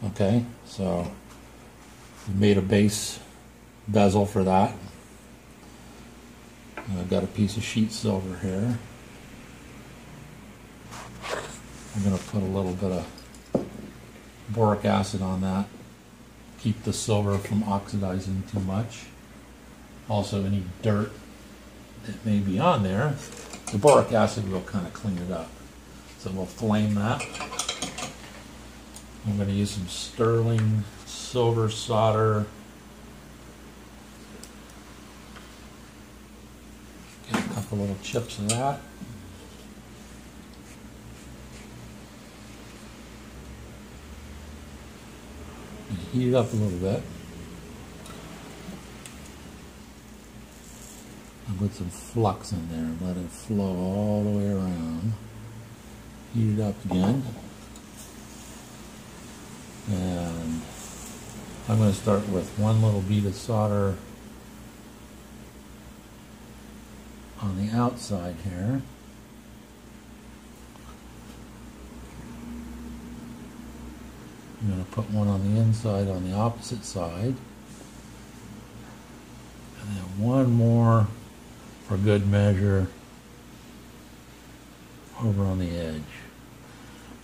Okay, so we made a base bezel for that. And I've got a piece of sheet silver here. I'm going to put a little bit of boric acid on that. Keep the silver from oxidizing too much. Also, any dirt that may be on there, the boric acid will kind of clean it up. So we'll flame that. I'm going to use some sterling silver solder. Get a couple little chips of that. And heat it up a little bit. And put some flux in there and let it flow all the way around. Heat it up again. And I'm going to start with one little bead of solder on the outside here. I'm going to put one on the inside on the opposite side. And then one more for good measure over on the edge.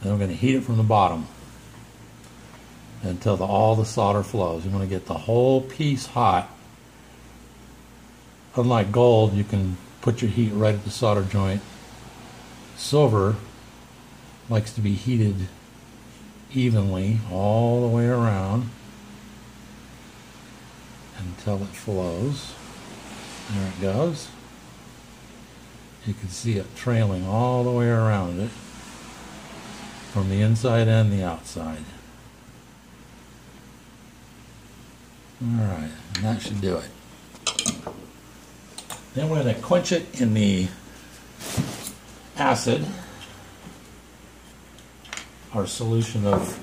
Then I'm going to heat it from the bottom until all the solder flows. You want to get the whole piece hot. Unlike gold, you can put your heat right at the solder joint. Silver likes to be heated evenly all the way around until it flows. There it goes. You can see it trailing all the way around it from the inside and the outside. Alright, and that should do it. Then we're going to quench it in the acid, our solution of